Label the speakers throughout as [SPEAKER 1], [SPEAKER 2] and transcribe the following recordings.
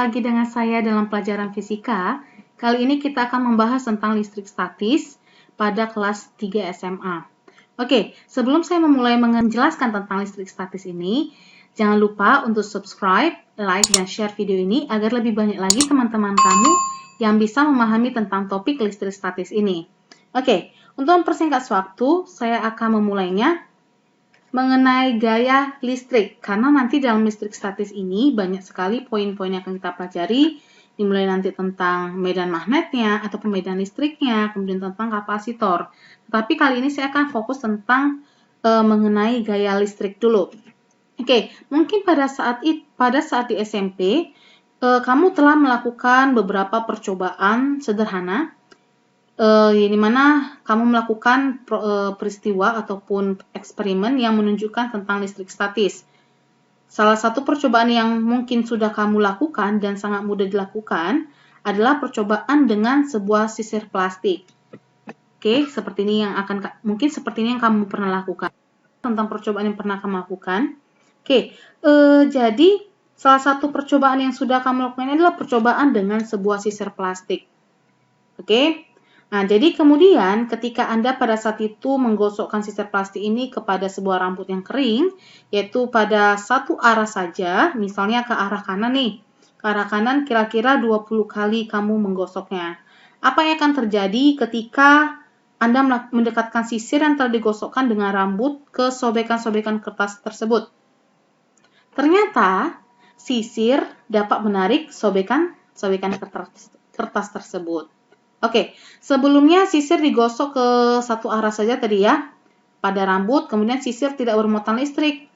[SPEAKER 1] lagi dengan saya dalam pelajaran fisika. Kali ini kita akan membahas tentang listrik statis pada kelas 3 SMA. Oke, sebelum saya memulai menjelaskan tentang listrik statis ini, jangan lupa untuk subscribe, like, dan share video ini agar lebih banyak lagi teman-teman kamu yang bisa memahami tentang topik listrik statis ini. Oke, untuk mempersingkat waktu, saya akan memulainya mengenai gaya listrik, karena nanti dalam listrik statis ini banyak sekali poin-poin yang akan kita pelajari, dimulai nanti tentang medan magnetnya ataupun medan listriknya, kemudian tentang kapasitor. Tapi kali ini saya akan fokus tentang mengenai gaya listrik dulu. Oke, mungkin pada saat di SMP kamu telah melakukan beberapa percobaan sederhana di mana kamu melakukan peristiwa ataupun eksperimen yang menunjukkan tentang listrik statis. Salah satu percobaan yang mungkin sudah kamu lakukan dan sangat mudah dilakukan adalah percobaan dengan sebuah sisir plastik. Oke, seperti ini yang kamu pernah lakukan. Tentang percobaan yang pernah kamu lakukan. Oke, jadi salah satu percobaan yang sudah kamu lakukan adalah percobaan dengan sebuah sisir plastik. Oke. Nah, jadi kemudian ketika Anda pada saat itu menggosokkan sisir plastik ini kepada sebuah rambut yang kering, yaitu pada satu arah saja, misalnya ke arah kanan nih. Ke arah kanan kira-kira 20 kali kamu menggosoknya. Apa yang akan terjadi ketika Anda mendekatkan sisir yang telah digosokkan dengan rambut ke sobekan-sobekan kertas tersebut? Ternyata sisir dapat menarik sobekan kertas tersebut. Oke, sebelumnya sisir digosok ke satu arah saja tadi ya, pada rambut, kemudian sisir tidak bermuatan listrik,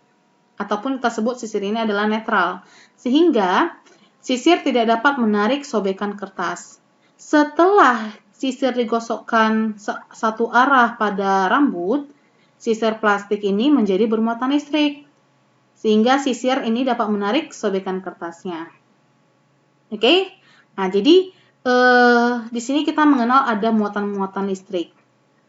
[SPEAKER 1] ataupun kita sebut sisir ini adalah netral, sehingga sisir tidak dapat menarik sobekan kertas. Setelah sisir digosokkan satu arah pada rambut, sisir plastik ini menjadi bermuatan listrik, sehingga sisir ini dapat menarik sobekan kertasnya. Oke, nah jadi di sini kita mengenal ada muatan-muatan listrik.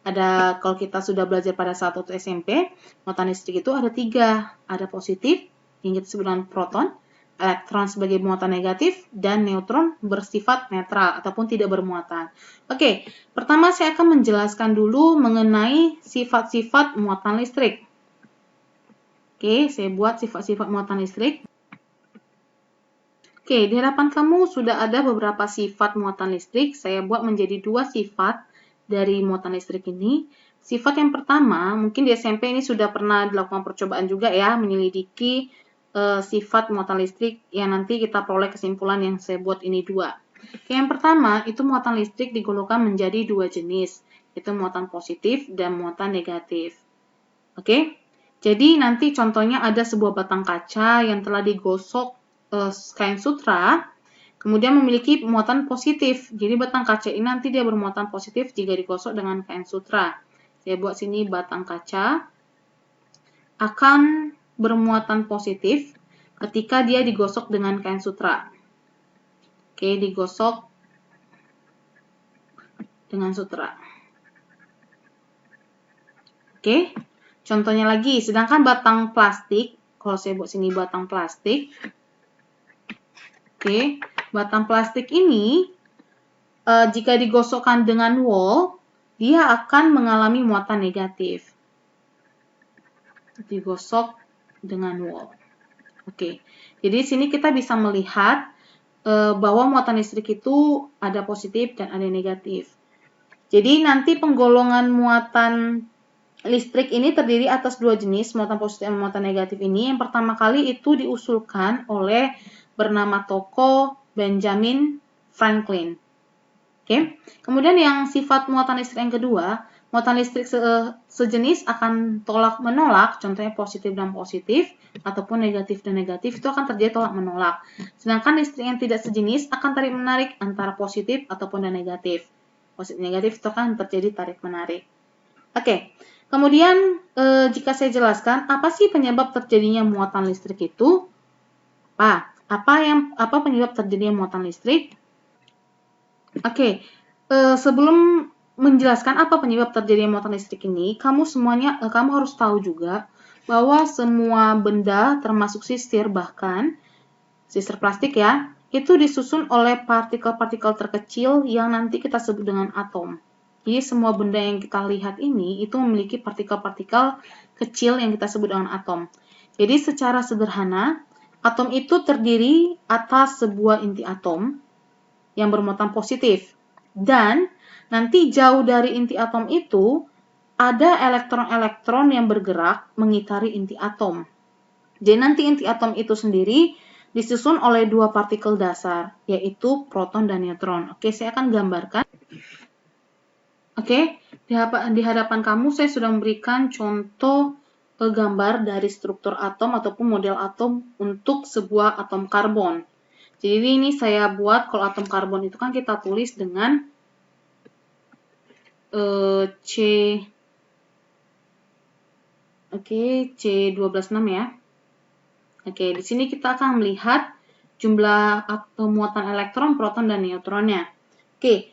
[SPEAKER 1] Kalau kita sudah belajar pada saat waktu SMP, muatan listrik itu ada 3. Ada positif, yang kita sebut dengan proton, elektron sebagai muatan negatif, dan neutron bersifat netral ataupun tidak bermuatan. Oke, pertama saya akan menjelaskan dulu mengenai sifat-sifat muatan listrik. Oke, saya buat sifat-sifat muatan listrik. Oke, di hadapan kamu sudah ada beberapa sifat muatan listrik. Saya buat menjadi 2 sifat dari muatan listrik ini. Sifat yang pertama, mungkin di SMP ini sudah pernah dilakukan percobaan juga ya, menyelidiki sifat muatan listrik yang nanti kita peroleh kesimpulan yang saya buat ini 2. Oke, yang pertama, itu muatan listrik digolongkan menjadi 2 jenis, yaitu muatan positif dan muatan negatif. Oke, jadi nanti contohnya ada sebuah batang kaca yang telah digosok kain sutra, kemudian memiliki muatan positif. Jadi batang kaca ini nanti dia bermuatan positif jika digosok dengan kain sutra. Saya buat sini batang kaca akan bermuatan positif ketika dia digosok dengan kain sutra. Oke, digosok dengan sutra. Oke, contohnya lagi, sedangkan batang plastik, kalau saya buat sini batang plastik, oke, batang plastik ini jika digosokkan dengan wol, dia akan mengalami muatan negatif. Digosok dengan wol. Oke, jadi di sini kita bisa melihat bahwa muatan listrik itu ada positif dan ada negatif. Jadi nanti penggolongan muatan listrik ini terdiri atas 2 jenis, muatan positif dan muatan negatif ini. Yang pertama kali itu diusulkan oleh bernama tokoh Benjamin Franklin. Oke. Kemudian yang sifat muatan listrik yang kedua, muatan listrik sejenis akan tolak-menolak, contohnya positif dan positif, ataupun negatif dan negatif, itu akan terjadi tolak-menolak. Sedangkan listrik yang tidak sejenis akan tarik-menarik antara positif ataupun dan negatif. Positif negatif itu akan terjadi tarik-menarik. Oke. Kemudian jika saya jelaskan, apa sih penyebab terjadinya muatan listrik itu? Apa penyebab terjadinya muatan listrik? Oke, sebelum menjelaskan apa penyebab terjadinya muatan listrik ini, kamu harus tahu juga bahwa semua benda termasuk sisir, bahkan sisir plastik ya, itu disusun oleh partikel-partikel terkecil yang nanti kita sebut dengan atom. Jadi semua benda yang kita lihat ini itu memiliki partikel-partikel kecil yang kita sebut dengan atom. Jadi secara sederhana, atom itu terdiri atas sebuah inti atom yang bermuatan positif. Dan nanti jauh dari inti atom itu ada elektron-elektron yang bergerak mengitari inti atom. Jadi nanti inti atom itu sendiri disusun oleh dua partikel dasar, yaitu proton dan neutron. Oke, saya akan gambarkan. Oke, di hadapan kamu saya sudah memberikan contoh gambar dari struktur atom ataupun model atom untuk sebuah atom karbon. Jadi ini saya buat, kalau atom karbon itu kan kita tulis dengan C126 ya. Oke, di sini kita akan melihat jumlah muatan elektron, proton, dan neutronnya. Oke,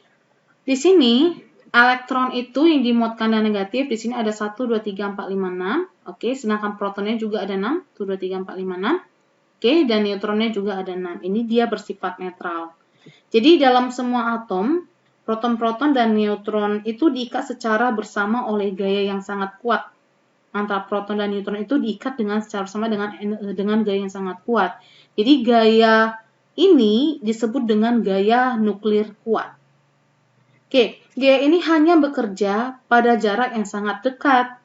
[SPEAKER 1] di sini elektron itu yang dimuatkan dan negatif, di sini ada 1, 2, 3, 4, 5, 6. Oke, sedangkan protonnya juga ada 6, 1, 2, 3, 4, 5, 6. Oke, dan neutronnya juga ada 6. Ini dia bersifat netral. Jadi dalam semua atom, proton-proton dan neutron itu diikat secara bersama oleh gaya yang sangat kuat. Antara proton dan neutron itu diikat secara bersama dengan gaya yang sangat kuat. Jadi gaya ini disebut dengan gaya nuklir kuat. Oke, gaya ini hanya bekerja pada jarak yang sangat dekat.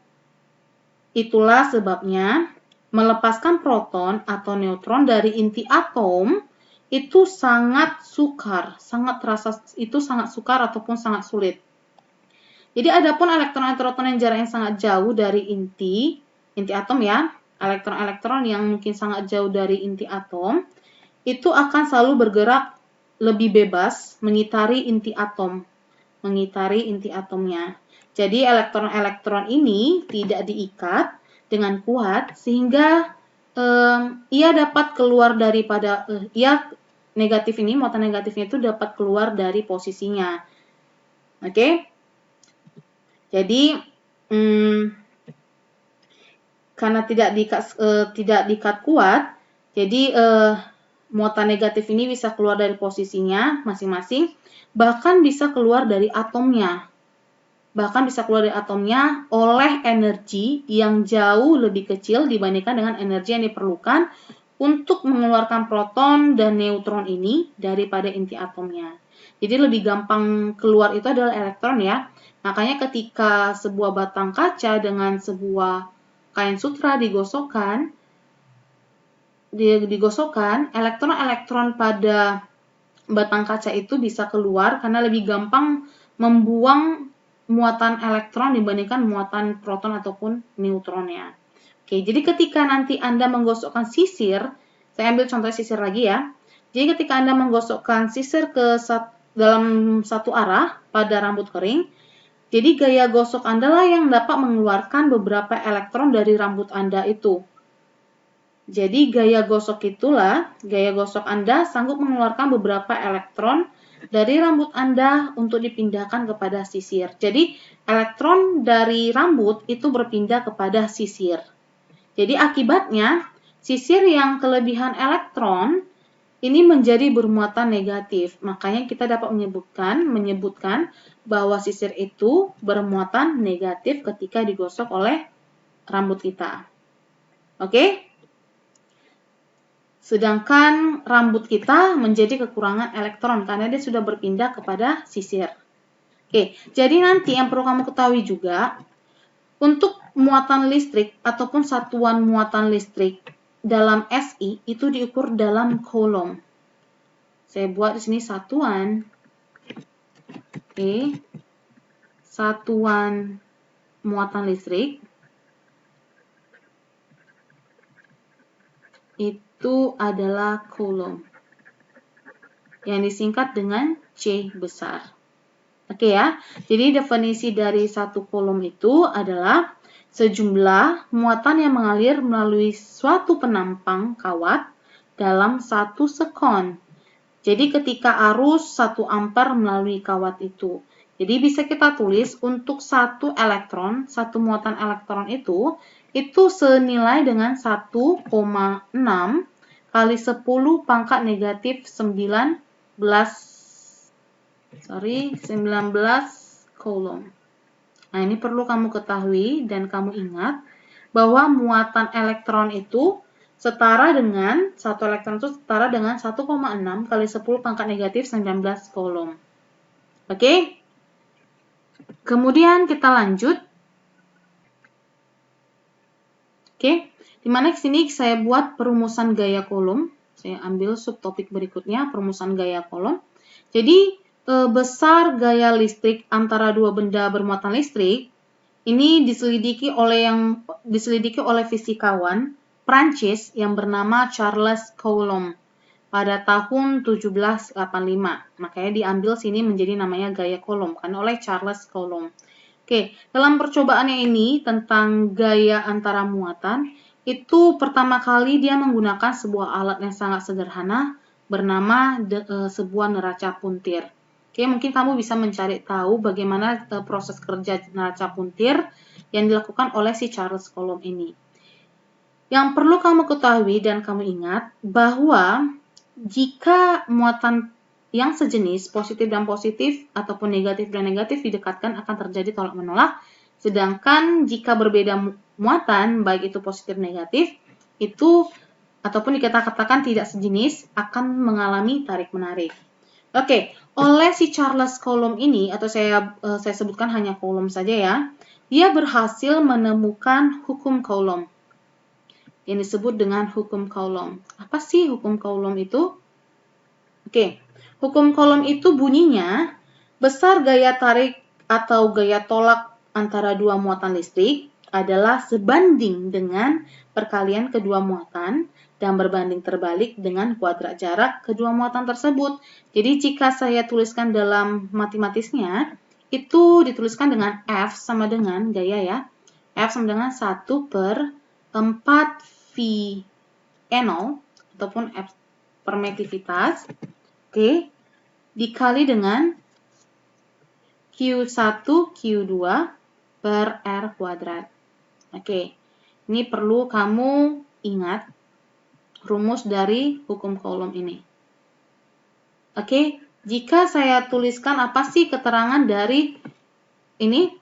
[SPEAKER 1] Itulah sebabnya melepaskan proton atau neutron dari inti atom itu sangat sukar, sangat sukar ataupun sangat sulit. Jadi adapun elektron-elektron yang jaraknya sangat jauh dari inti atom ya, elektron-elektron yang mungkin sangat jauh dari inti atom, itu akan selalu bergerak lebih bebas mengitari inti atomnya. Jadi elektron-elektron ini tidak diikat dengan kuat sehingga ia dapat keluar daripada negatif ini, muatan negatifnya itu dapat keluar dari posisinya. Oke? Jadi karena tidak diikat kuat, jadi muatan negatif ini bisa keluar dari posisinya masing-masing, bahkan bisa keluar dari atomnya. Oleh energi yang jauh lebih kecil dibandingkan dengan energi yang diperlukan untuk mengeluarkan proton dan neutron ini daripada inti atomnya. Jadi lebih gampang keluar itu adalah elektron ya. Makanya ketika sebuah batang kaca dengan sebuah kain sutra digosokkan, elektron-elektron pada batang kaca itu bisa keluar karena lebih gampang membuang muatan elektron dibandingkan muatan proton ataupun neutronnya. Oke, jadi ketika nanti Anda menggosokkan sisir, saya ambil contoh sisir lagi ya. Jadi ketika Anda menggosokkan sisir dalam satu arah pada rambut kering, jadi gaya gosok Anda lah yang dapat mengeluarkan beberapa elektron dari rambut Anda itu. Jadi gaya gosok Anda sanggup mengeluarkan beberapa elektron dari rambut Anda untuk dipindahkan kepada sisir. Jadi elektron dari rambut itu berpindah kepada sisir. Jadi akibatnya sisir yang kelebihan elektron ini menjadi bermuatan negatif. Makanya kita dapat menyebutkan bahwa sisir itu bermuatan negatif ketika digosok oleh rambut kita. Oke? Sedangkan rambut kita menjadi kekurangan elektron karena dia sudah berpindah kepada sisir. Oke, jadi nanti yang perlu kamu ketahui juga, untuk muatan listrik ataupun satuan muatan listrik dalam SI itu diukur dalam coulomb. Saya buat di sini satuan. Oke. Satuan muatan listrik itu adalah coulomb. Yang disingkat dengan C besar. Oke ya. Jadi definisi dari satu coulomb itu adalah sejumlah muatan yang mengalir melalui suatu penampang kawat dalam 1 sekon. Jadi ketika arus 1 ampere melalui kawat itu. Jadi bisa kita tulis untuk satu muatan elektron itu senilai dengan 1,6 kali 10 pangkat negatif 19 coulomb. Nah, ini perlu kamu ketahui dan kamu ingat bahwa muatan elektron itu setara dengan, satu elektron itu setara dengan 1,6 kali 10 pangkat negatif 19 coulomb. Oke? Kemudian kita lanjut. Oke, dimana di sini saya buat perumusan gaya Coulomb. Saya ambil subtopik berikutnya, perumusan gaya Coulomb. Jadi, besar gaya listrik antara dua benda bermuatan listrik ini diselidiki oleh fisikawan Prancis yang bernama Charles Coulomb pada tahun 1785. Makanya diambil sini menjadi namanya gaya Coulomb karena oleh Charles Coulomb. Oke, dalam percobaannya ini tentang gaya antara muatan, itu pertama kali dia menggunakan sebuah alat yang sangat sederhana bernama sebuah neraca puntir. Oke, mungkin kamu bisa mencari tahu bagaimana proses kerja neraca puntir yang dilakukan oleh si Charles Coulomb ini. Yang perlu kamu ketahui dan kamu ingat bahwa jika muatan yang sejenis, positif dan positif, ataupun negatif dan negatif didekatkan akan terjadi tolak menolak. Sedangkan jika berbeda muatan, baik itu positif negatif, itu ataupun dikatakan tidak sejenis, akan mengalami tarik-menarik. Oke, oleh si Charles Coulomb ini, atau saya sebutkan hanya Coulomb saja ya, dia berhasil menemukan hukum Coulomb, yang disebut dengan hukum Coulomb. Apa sih hukum Coulomb itu? Oke. Hukum Coulomb itu bunyinya, besar gaya tarik atau gaya tolak antara dua muatan listrik adalah sebanding dengan perkalian kedua muatan dan berbanding terbalik dengan kuadrat jarak kedua muatan tersebut. Jadi jika saya tuliskan dalam matematisnya, itu dituliskan dengan F sama dengan gaya ya. F sama dengan 1/4V-N0 ataupun F permitivitas. Oke. Dikali dengan Q1, Q2 per R kuadrat. Oke, ini perlu kamu ingat rumus dari hukum Coulomb ini. Oke, jika saya tuliskan apa sih keterangan dari ini?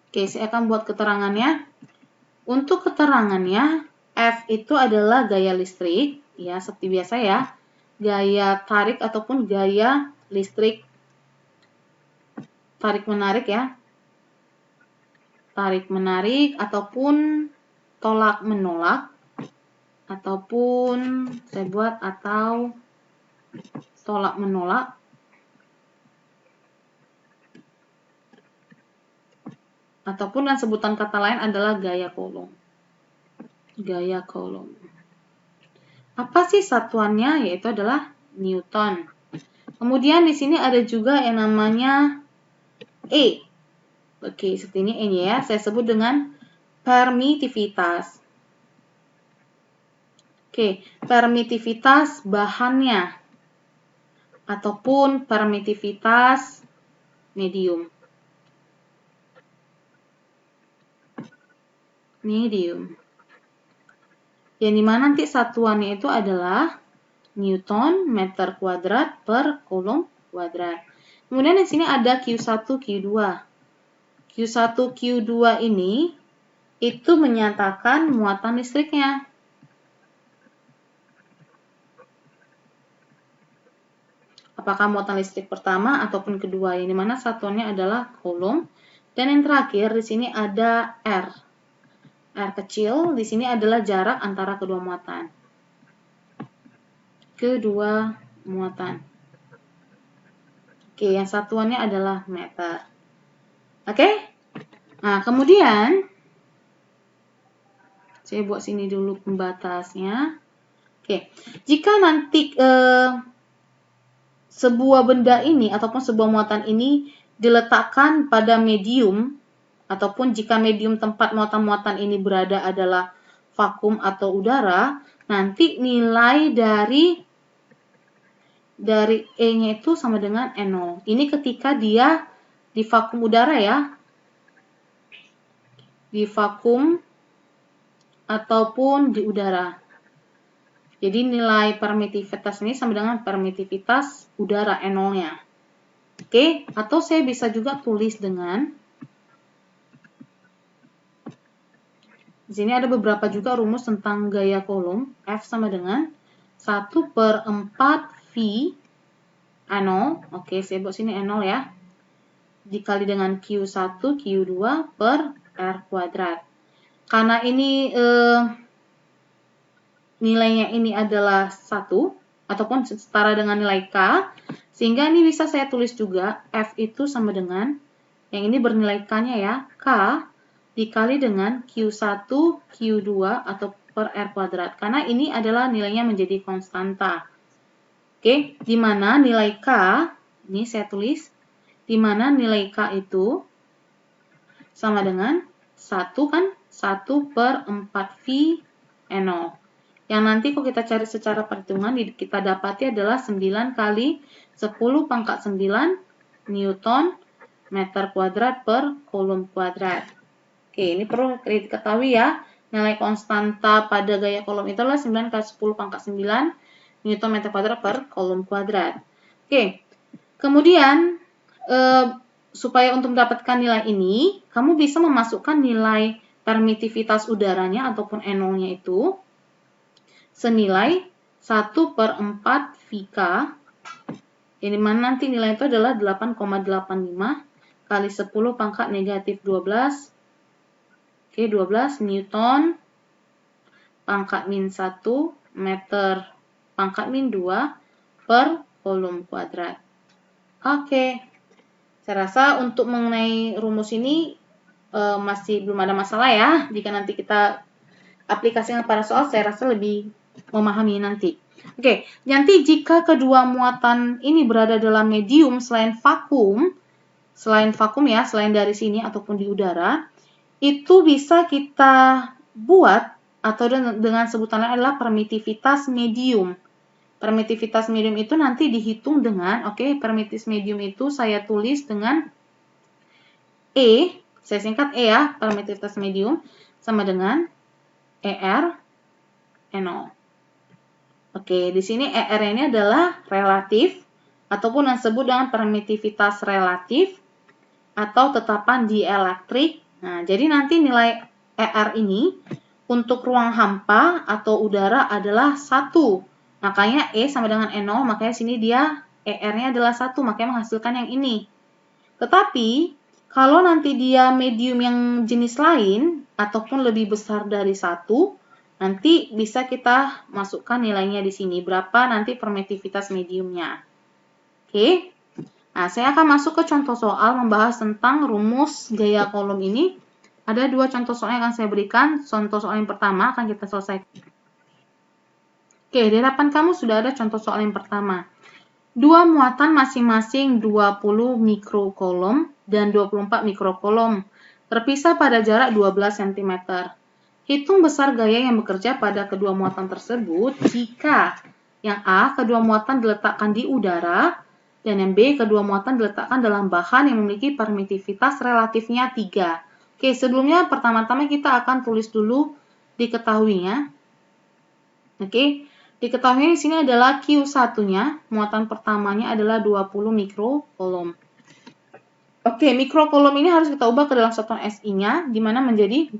[SPEAKER 1] Oke, saya akan buat keterangannya. Untuk keterangannya, F itu adalah gaya listrik, ya seperti biasa ya. Gaya tarik ataupun gaya listrik tarik-menarik ya. Tarik-menarik ataupun tolak-menolak ataupun saya buat atau tolak-menolak ataupun dan sebutan kata lain adalah gaya Coulomb. Gaya Coulomb. Apa sih satuannya? Yaitu adalah Newton. Kemudian di sini ada juga yang namanya E. Oke, seperti ini E ya. Saya sebut dengan permitivitas. Oke, permitivitas bahannya ataupun permitivitas medium. Yang dimana nanti satuannya itu adalah Newton meter kuadrat per Coulomb kuadrat. Kemudian di sini ada Q1, Q2. Q1, Q2 ini itu menyatakan muatan listriknya. Apakah muatan listrik pertama ataupun kedua, yang dimana satuannya adalah Coulomb. Dan yang terakhir di sini ada R. R kecil, di sini adalah jarak antara kedua muatan. Oke, yang satuannya adalah meter. Oke? Nah, kemudian saya buat sini dulu pembatasnya. Oke, jika nanti sebuah benda ini ataupun sebuah muatan ini diletakkan pada medium, ataupun jika medium tempat muatan-muatan ini berada adalah vakum atau udara, nanti nilai dari E-nya itu sama dengan N0. Ini ketika dia di vakum udara ya. Di vakum ataupun di udara. Jadi nilai permitivitas ini sama dengan permitivitas udara N0-nya. Oke, atau saya bisa juga tulis dengan, di sini ada beberapa juga rumus tentang gaya kolom. F sama dengan 1/4 V N0. Oke, saya buat sini N0 ya. Dikali dengan Q1, Q2 per R kuadrat. Karena ini nilainya ini adalah 1, ataupun setara dengan nilai K, sehingga ini bisa saya tulis juga, F itu sama dengan, yang ini bernilai K-nya ya, K dikali dengan Q1, Q2, atau per R kuadrat. Karena ini adalah nilainya menjadi konstanta. Oke, di mana nilai K, ini saya tulis, di mana nilai K itu sama dengan 1 kan, 1/4 V N0. Yang nanti kalau kita cari secara perhitungan, kita dapati adalah 9 kali 10 pangkat 9 Newton meter kuadrat per kolom kuadrat. Oke, ini perlu diketahui ya. Nilai konstanta pada gaya kolom itu adalah 9 kali 10 pangkat 9 Newton meter kuadrat per kolom kuadrat. Oke, kemudian supaya untuk mendapatkan nilai ini, kamu bisa memasukkan nilai permitivitas udaranya ataupun N0-nya itu senilai 1/4 VK, yang dimana nanti nilai itu adalah 8,85 kali 10 pangkat negatif 12, oke, 12 Newton pangkat min 1 meter pangkat min 2 per kolom kuadrat. Oke, saya rasa untuk mengenai rumus ini masih belum ada masalah ya. Jika nanti kita aplikasikan pada soal, saya rasa lebih memahami nanti. Oke, nanti jika kedua muatan ini berada dalam medium selain vakum ya, selain dari sini ataupun di udara, itu bisa kita buat atau dengan sebutan lain adalah permitivitas medium. Permitivitas medium itu nanti dihitung dengan, permitivitas medium itu saya tulis dengan E, saya singkat E ya, permitivitas medium sama dengan ER N0. Oke, di sini ER ini adalah relatif ataupun yang disebut dengan permitivitas relatif atau tetapan dielektrik. Nah, jadi nanti nilai ER ini untuk ruang hampa atau udara adalah 1. Makanya E sama dengan N0, makanya sini dia ER-nya adalah 1, makanya menghasilkan yang ini. Tetapi, kalau nanti dia medium yang jenis lain ataupun lebih besar dari 1, nanti bisa kita masukkan nilainya di sini. Berapa nanti permitivitas mediumnya. Oke. Nah, saya akan masuk ke contoh soal membahas tentang rumus gaya kolom ini. Ada 2 contoh soal yang akan saya berikan. Contoh soal yang pertama akan kita selesaikan. Oke, di hadapan kamu sudah ada contoh soal yang pertama. 2 muatan masing-masing 20 mikrokolom dan 24 mikrokolom. Terpisah pada jarak 12 cm. Hitung besar gaya yang bekerja pada kedua muatan tersebut jika yang A, kedua muatan diletakkan di udara, dan yang B, kedua muatan diletakkan dalam bahan yang memiliki permitivitas relatifnya 3. Oke, sebelumnya pertama-tama kita akan tulis dulu diketahuinya. Oke, diketahuinya di sini adalah Q1-nya, muatan pertamanya adalah 20 mikrokolom. Oke, mikrokolom ini harus kita ubah ke dalam satuan SI-nya, di mana menjadi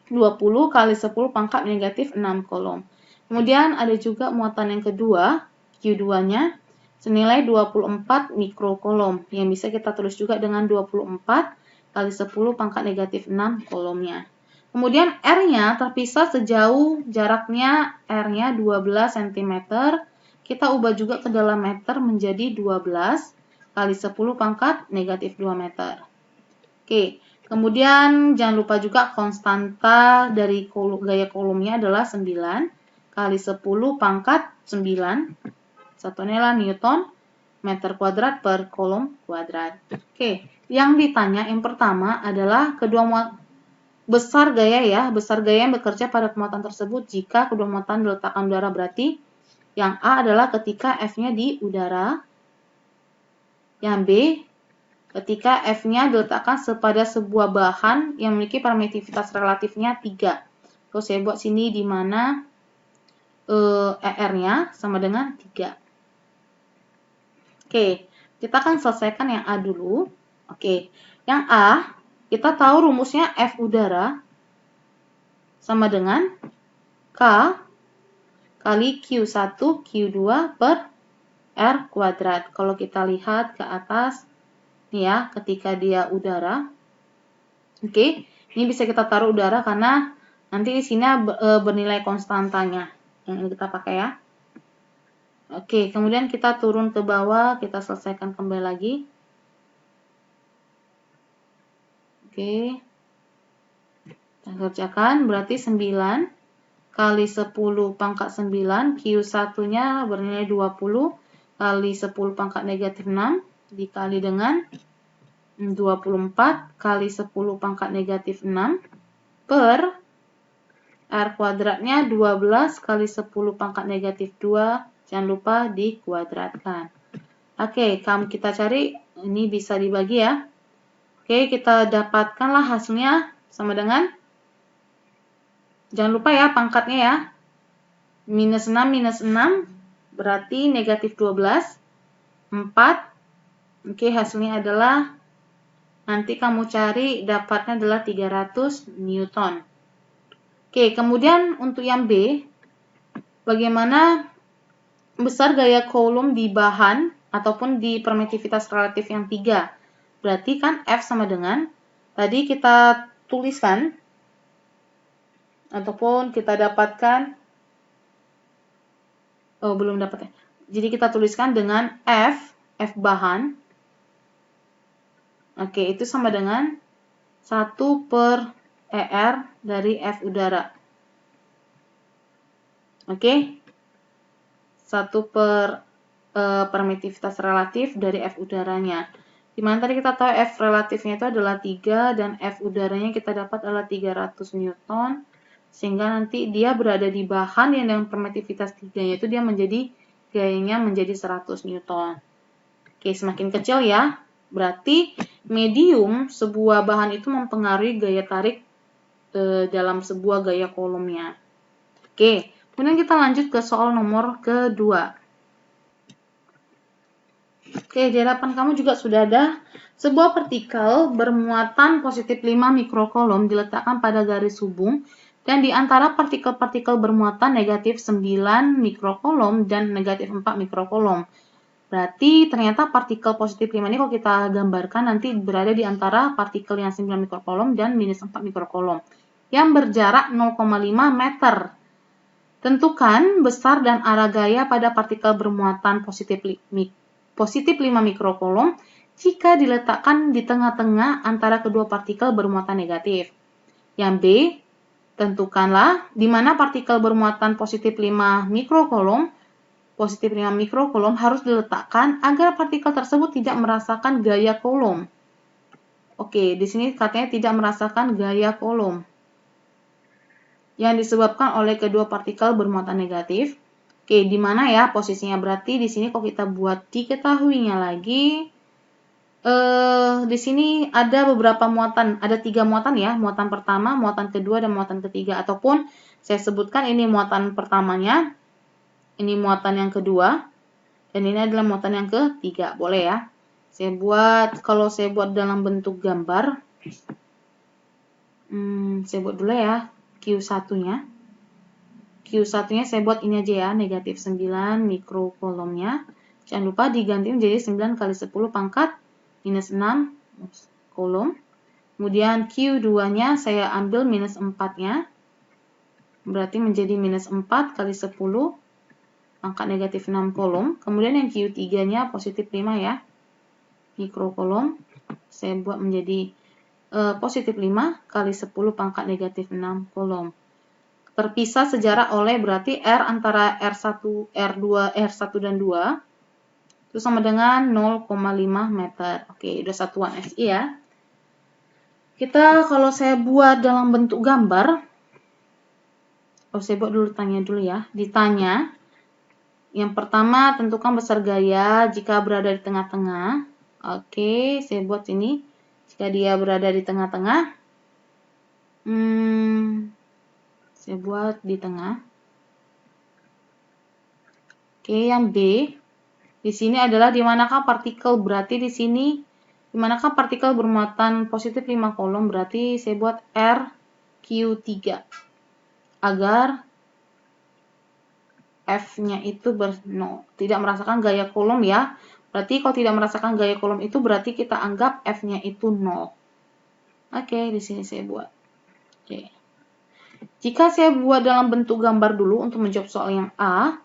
[SPEAKER 1] 20 kali 10 pangkat negatif 6 kolom. Kemudian ada juga muatan yang kedua, Q2-nya, senilai 24 mikrokolom, yang bisa kita tulis juga dengan 24 kali 10 pangkat negatif 6 kolomnya. Kemudian R-nya terpisah sejauh jaraknya R-nya 12 cm, kita ubah juga ke dalam meter menjadi 12 kali 10 pangkat negatif 2 meter. Oke. Kemudian jangan lupa juga konstanta dari gaya kolomnya adalah 9 kali 10 pangkat 9. Satunya adalah Newton meter kuadrat per kolom kuadrat. Oke, yang ditanya yang pertama adalah kedua besar gaya ya, besar gaya yang bekerja pada muatan tersebut jika kedua muatan diletakkan udara, berarti yang A adalah ketika F-nya di udara, yang B ketika F-nya diletakkan pada sebuah bahan yang memiliki permitivitas relatifnya 3. Terus saya buat sini di mana ER-nya sama dengan 3. Oke, kita akan selesaikan yang A dulu. Oke, yang A, kita tahu rumusnya F udara sama dengan K kali Q1 Q2 per R kuadrat. Kalau kita lihat ke atas, nih ya, ketika dia udara. Oke, ini bisa kita taruh udara karena nanti di sini bernilai konstantanya. Yang ini kita pakai ya. Oke, kemudian kita turun ke bawah, kita selesaikan kembali lagi. Oke, kita kerjakan, berarti 9 kali 10 pangkat 9, Q1-nya bernilai 20, kali 10 pangkat negatif 6, dikali dengan 24 kali 10 pangkat negatif 6, per R kuadratnya 12 kali 10 pangkat negatif 2, jangan lupa dikuadratkan. Oke, kita cari, ini bisa dibagi ya. Oke, kita dapatkanlah hasilnya sama dengan, jangan lupa ya pangkatnya ya, minus 6 berarti negatif 12, 4. Oke, hasilnya adalah, nanti kamu cari dapatnya adalah 300 Newton. Oke, kemudian untuk yang B, bagaimana besar gaya Coulomb di bahan ataupun di permitivitas relatif yang 3. Berarti kan F sama dengan, tadi kita tuliskan, ataupun kita dapatkan, belum dapat ya. Jadi kita tuliskan dengan F bahan. Oke, itu sama dengan 1 per ER dari F udara. Oke, 1 per permitivitas relatif dari F udaranya. Dimana tadi kita tahu F relatifnya itu adalah 3 dan F udaranya kita dapat adalah 300 Newton. Sehingga nanti dia berada di bahan yang dengan permitivitas 3-nya itu dia menjadi gayanya menjadi 100 Newton. Oke, semakin kecil ya. Berarti medium sebuah bahan itu mempengaruhi gaya tarik dalam sebuah gaya Coulombnya. Oke, kemudian kita lanjut ke soal nomor kedua. Oke, di hadapan kamu juga sudah ada sebuah partikel bermuatan positif 5 mikrocoulomb diletakkan pada garis hubung dan di antara partikel-partikel bermuatan negatif 9 mikrocoulomb dan negatif 4 mikrocoulomb. Berarti ternyata partikel positif 5 ini kalau kita gambarkan nanti berada di antara partikel yang 9 mikrocoulomb dan minus 4 mikrocoulomb yang berjarak 0,5 meter. Tentukan besar dan arah gaya pada partikel bermuatan positif 5 mikrocoulomb jika diletakkan di tengah-tengah antara kedua partikel bermuatan negatif. Yang B, tentukanlah di mana partikel bermuatan positif 5 mikrocoulomb harus diletakkan agar partikel tersebut tidak merasakan gaya Coulomb. Oke, di sini katanya tidak merasakan gaya Coulomb yang disebabkan oleh kedua partikel bermuatan negatif. Oke, di mana ya posisinya? Berarti di sini kalau kita buat diketahuinya lagi, di sini ada beberapa muatan, ada 3 muatan ya, muatan pertama, muatan kedua, dan muatan ketiga. Ataupun saya sebutkan ini muatan pertamanya, ini muatan yang kedua, dan ini adalah muatan yang ketiga. Boleh ya? Kalau saya buat dalam bentuk gambar, saya buat dulu ya Q1-nya. Q1-nya saya buat ini aja ya, negatif 9 mikrocoulombnya. Jangan lupa diganti menjadi 9 kali 10 pangkat minus 6 coulomb. Kemudian Q2-nya saya ambil minus 4-nya. Berarti menjadi minus 4 kali 10 pangkat negatif 6 coulomb. Kemudian yang Q3-nya positif 5 ya, mikrocoulomb. Saya buat menjadi positif 5 kali 10 pangkat negatif 6 coulomb. Terpisah sejarak oleh berarti R antara R1 dan 2 itu sama dengan 0,5 meter. Oke, udah satuan SI ya. Kalau saya buat dalam bentuk gambar, saya buat dulu tanya dulu ya. Ditanya, yang pertama tentukan besar gaya jika berada di tengah-tengah. Oke, saya buat ini. Jika dia berada di tengah-tengah, saya buat di tengah. Oke, yang B. Di sini adalah di manakah partikel, berarti di sini di manakah partikel bermuatan positif 5 kolom, berarti saya buat RQ3 agar F-nya itu tidak merasakan gaya kolom ya. Berarti kalau tidak merasakan gaya kolom itu berarti kita anggap F-nya itu 0. Oke, di sini saya buat. Oke. Jika saya buat dalam bentuk gambar dulu untuk menjawab soal yang A,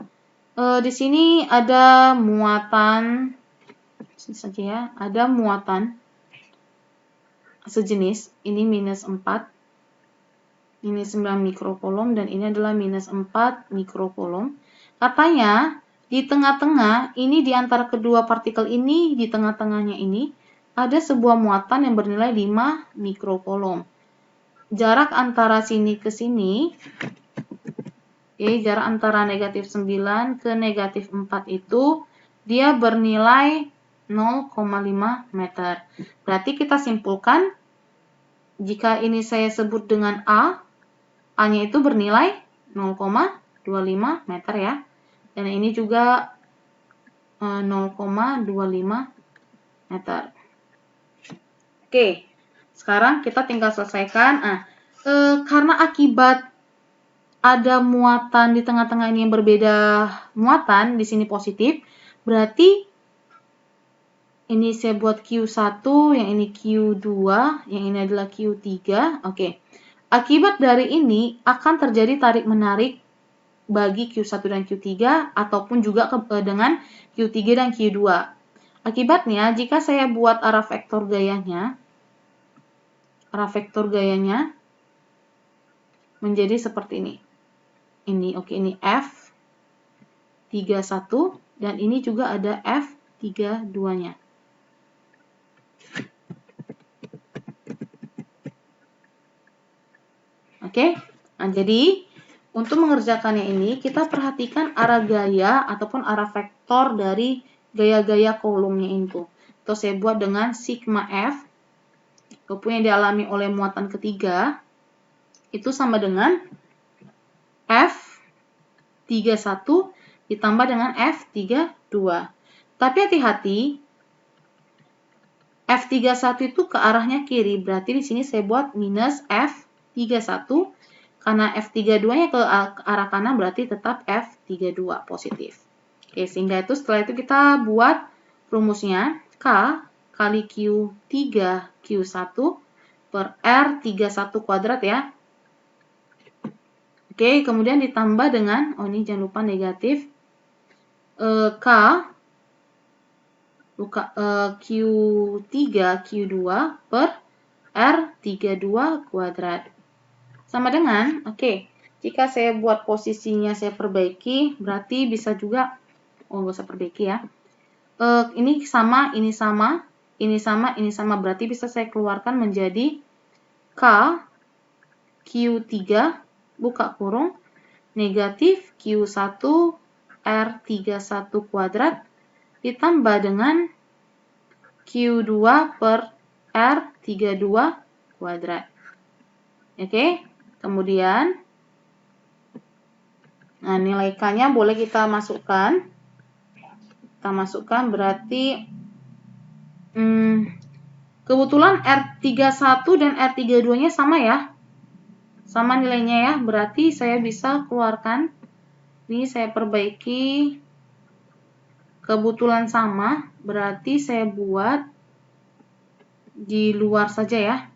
[SPEAKER 1] di sini ada muatan, sini saja ya, ada muatan sejenis, ini minus 4, ini 9 mikrokolom, dan ini adalah minus 4 mikrokolom. Katanya, di tengah-tengah, ini di antara kedua partikel ini, di tengah-tengahnya ini, ada sebuah muatan yang bernilai 5 mikrokolom. Jarak antara sini ke sini, jarak antara negatif 9 ke negatif 4 itu, dia bernilai 0,5 meter. Berarti kita simpulkan, jika ini saya sebut dengan A, A-nya itu bernilai 0,25 meter ya. Dan ini juga 0,25 meter. Oke, sekarang kita tinggal selesaikan. Karena akibat ada muatan di tengah-tengah ini yang berbeda muatan, di sini positif, berarti ini saya buat Q1, yang ini Q2, yang ini adalah Q3. Oke. Akibat dari ini akan terjadi tarik-menarik bagi Q1 dan Q3 ataupun juga dengan Q3 dan Q2. Akibatnya, jika saya buat arah vektor gayanya menjadi seperti ini. Ini F31 dan ini juga ada F32-nya. Oke. Nah, jadi untuk mengerjakannya ini kita perhatikan arah gaya ataupun arah vektor dari gaya-gaya kolomnya itu. Atau saya buat dengan sigma F, yang dialami oleh muatan ketiga, itu sama dengan F31 ditambah dengan F32. Tapi hati-hati, F31 itu ke arahnya kiri, berarti di sini saya buat minus F31, karena F32-nya ke arah kanan, berarti tetap F32 positif. Oke, sehingga itu setelah itu kita buat rumusnya, K kali Q3 Q1 per R31 kuadrat ya. Oke, kemudian ditambah dengan, ini jangan lupa negatif, K Q3 Q2 per R32 kuadrat. Sama dengan, jika saya buat posisinya saya perbaiki, berarti bisa juga, nggak usah perbaiki ya. Ini sama, ini sama, ini sama, ini sama. Berarti bisa saya keluarkan menjadi K Q3 buka kurung negatif Q1 R31 kuadrat ditambah dengan Q2 per R32 kuadrat. Oke, kemudian nilai K-nya boleh kita masukkan. Berarti kebetulan R31 dan R32-nya sama ya. Sama nilainya ya. Berarti saya bisa keluarkan. Ini saya perbaiki. Kebetulan sama. Berarti saya buat di luar saja ya.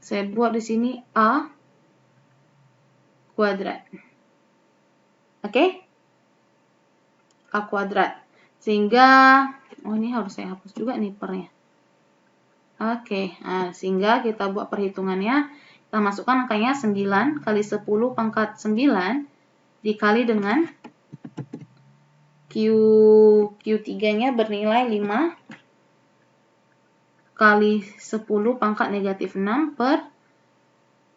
[SPEAKER 1] Saya buat di sini A kuadrat. Oke? A kuadrat. Sehingga, ini harus saya hapus juga nih pernya. Oke, sehingga kita buat perhitungannya. Kita masukkan angkanya 9 kali 10 pangkat 9 dikali dengan Q3-nya bernilai 5 kali 10 pangkat negatif 6 per,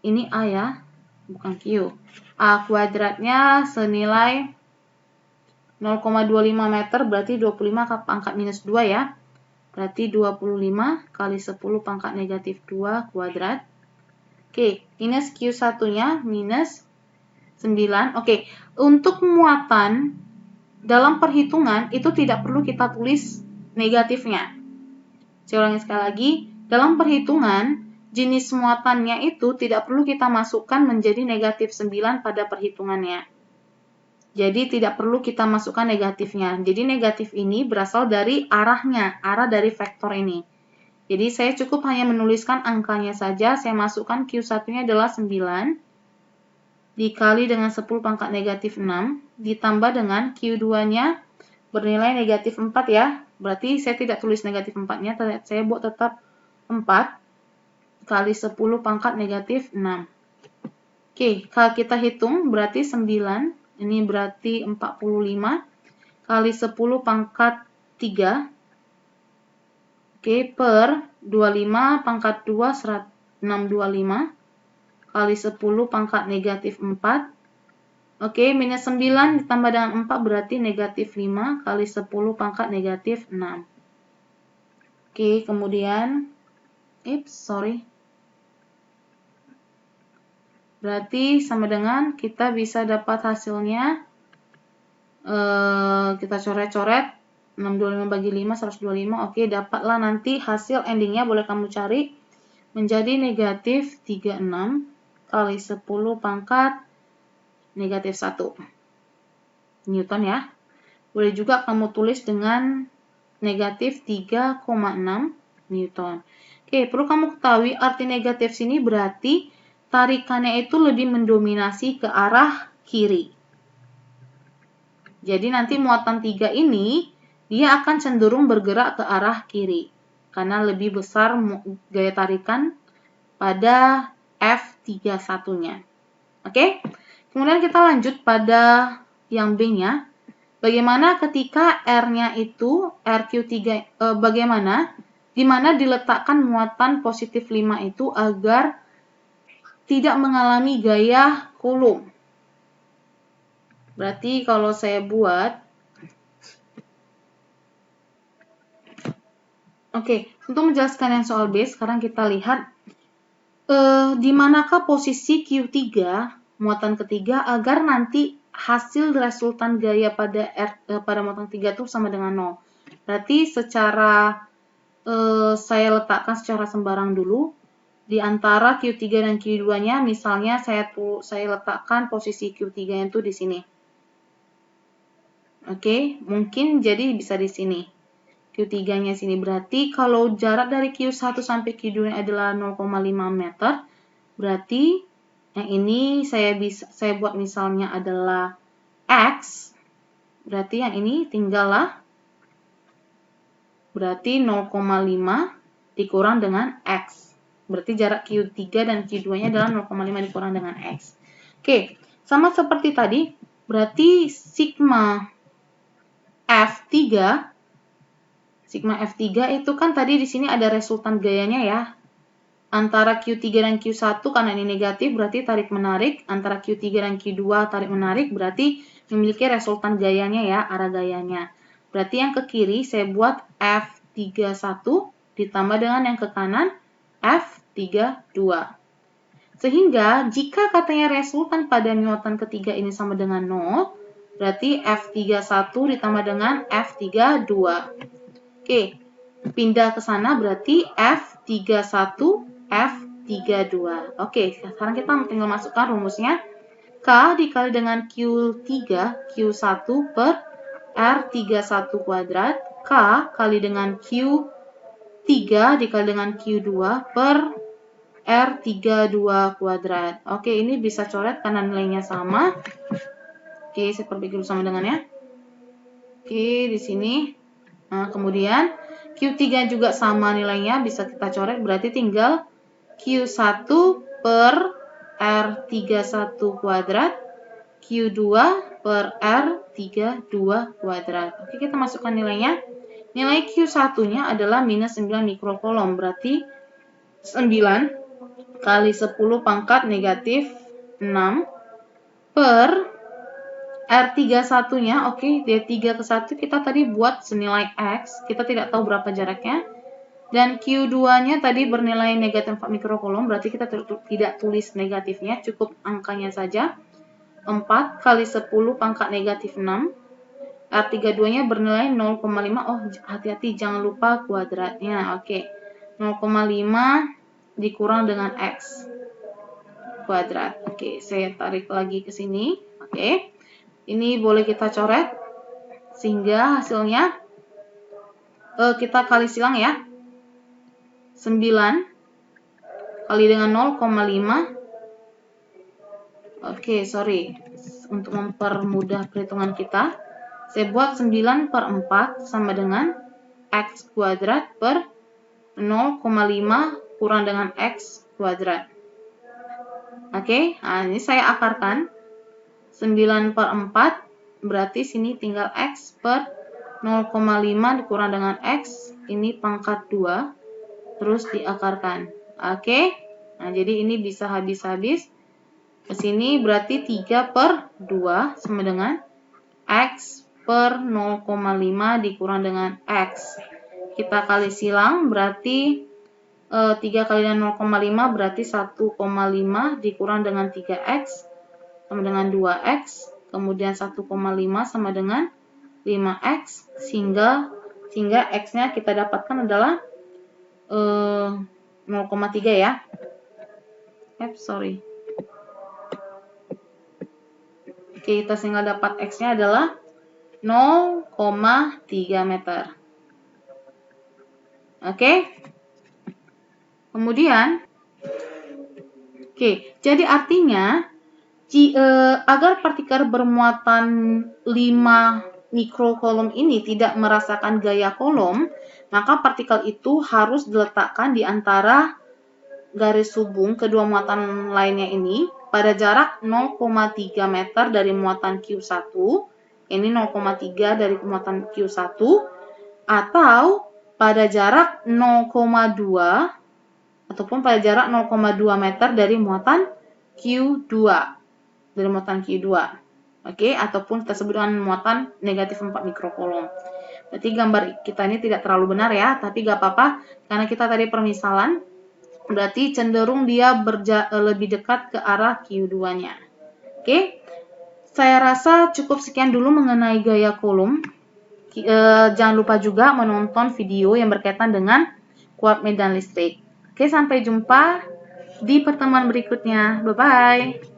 [SPEAKER 1] ini A ya, bukan Q. A kuadratnya senilai 0,25 meter, berarti 25 ke pangkat minus 2 ya. Berarti 25 kali 10 pangkat negatif 2 kuadrat. Oke, minus Q1-nya minus 9. Oke, untuk muatan dalam perhitungan itu tidak perlu kita tulis negatifnya. Saya ulangi sekali lagi, dalam perhitungan jenis muatannya itu tidak perlu kita masukkan menjadi negatif 9 pada perhitungannya. Jadi tidak perlu kita masukkan negatifnya. Jadi negatif ini berasal dari arahnya, arah dari vektor ini. Jadi saya cukup hanya menuliskan angkanya saja, saya masukkan Q1-nya adalah 9. Dikali dengan 10 pangkat negatif 6, ditambah dengan Q2-nya bernilai negatif 4 ya. Berarti saya tidak tulis negatif 4-nya, saya buat tetap 4 kali 10 pangkat negatif 6. Oke, kalau kita hitung berarti 9, ini berarti 45 kali 10 pangkat 3. Oke, per 25 pangkat 2, 625. Kali 10 pangkat negatif 4. Oke, minus 9 ditambah dengan 4 berarti negatif 5 kali 10 pangkat negatif 6. Oke, kemudian, berarti sama dengan kita bisa dapat hasilnya, kita coret-coret, 625 bagi 5, 125. Oke, dapatlah nanti hasil endingnya, boleh kamu cari, menjadi negatif 36 kali 10 pangkat negatif 1 Newton ya. Boleh juga kamu tulis dengan negatif 3,6 Newton. Oke, perlu kamu ketahui arti negatif sini berarti tarikannya itu lebih mendominasi ke arah kiri. Jadi nanti muatan 3 ini dia akan cenderung bergerak ke arah kiri karena lebih besar gaya tarikan pada F31-nya. Oke, kemudian kita lanjut pada yang B-nya. Bagaimana ketika R-nya itu, RQ3, di mana diletakkan muatan positif 5 itu agar tidak mengalami gaya Coulomb. Berarti kalau saya buat, oke, untuk menjelaskan yang soal B, sekarang kita lihat di manakah posisi Q3 muatan ketiga agar nanti hasil resultan gaya pada pada muatan 3 itu sama dengan 0. Berarti secara saya letakkan secara sembarang dulu di antara Q3 dan Q2-nya, misalnya saya letakkan posisi Q3-nya itu di sini. Oke, mungkin jadi bisa di sini. Q3-nya sini berarti kalau jarak dari Q1 sampai Q2 adalah 0,5 meter, berarti yang ini saya buat misalnya adalah X, berarti yang ini tinggallah berarti 0,5 dikurang dengan X. Berarti jarak Q3 dan Q2-nya adalah 0,5 dikurang dengan X. Oke, sama seperti tadi, berarti sigma F3 itu kan tadi di sini ada resultan gayanya ya. Antara Q3 dan Q1 karena ini negatif berarti tarik menarik. Antara Q3 dan Q2 tarik menarik berarti memiliki resultan gayanya ya, arah gayanya. Berarti yang ke kiri saya buat F31 ditambah dengan yang ke kanan F32. Sehingga jika katanya resultan pada muatan ketiga ini sama dengan 0, berarti F31 ditambah dengan F32. Oke, pindah ke sana berarti F31, F32. Oke, sekarang kita tinggal masukkan rumusnya. K dikali dengan Q3, Q1 per R31 kuadrat. K kali dengan Q3 dikali dengan Q2 per R32 kuadrat. Oke, ini bisa coret karena nilainya sama. Oke, saya perbaiki dulu sama dengannya. Oke, di sini. Nah, kemudian Q3 juga sama nilainya, bisa kita coret, berarti tinggal Q1 per R31 kuadrat, Q2 per R32 kuadrat. Oke, kita masukkan nilainya. Nilai Q1-nya adalah minus 9 mikrocoulomb, berarti 9 kali 10 pangkat negatif 6 per R31-nya, oke, D3 ke 1 kita tadi buat senilai X, kita tidak tahu berapa jaraknya. Dan Q2-nya tadi bernilai negatif 4 mikrocoulomb, berarti kita tidak tulis negatifnya, cukup angkanya saja. 4 kali 10 pangkat negatif 6. R32-nya bernilai 0,5. Oh, hati-hati, jangan lupa kuadratnya. Oke, 0,5 dikurang dengan X kuadrat. Oke, saya tarik lagi ke sini. Oke, ini boleh kita coret, sehingga hasilnya kita kali silang ya. 9 kali dengan 0,5. Oke, sorry. Untuk mempermudah perhitungan kita, saya buat 9 per 4 sama dengan X kuadrat per 0,5 kurang dengan X kuadrat. Oke, nah ini saya akarkan. 9 per 4 berarti sini tinggal X per 0,5 dikurang dengan X. Ini pangkat 2. Terus diakarkan. Oke, nah jadi ini bisa habis-habis. Ke sini berarti 3 per 2 sama dengan X per 0,5 dikurang dengan X. Kita kali silang berarti 3 kali dengan 0,5 berarti 1,5 dikurang dengan 3X sama dengan 2X. Kemudian 1,5 sama dengan 5X. Sehingga X-nya kita dapatkan adalah 0,3 ya. Sorry. Oke, kita sehingga dapat X-nya adalah 0,3 meter. Oke. Kemudian, jadi artinya agar partikel bermuatan 5 mikrokolom ini tidak merasakan gaya kolom, maka partikel itu harus diletakkan di antara garis hubung kedua muatan lainnya ini pada jarak 0,3 meter dari muatan Q1, ini 0,3 dari muatan Q1, atau pada jarak 0,2 ataupun pada jarak 0,2 meter dari muatan Q2. Oke, ataupun kita sebut dengan muatan negatif 4 mikrokolom. Berarti gambar kita ini tidak terlalu benar ya, tapi gak apa-apa karena kita tadi permisalan. Berarti cenderung dia lebih dekat ke arah Q2-nya. Oke, saya rasa cukup sekian dulu mengenai gaya kolom. Jangan lupa juga menonton video yang berkaitan dengan kuat medan listrik. Oke, sampai jumpa di pertemuan berikutnya. Bye-bye.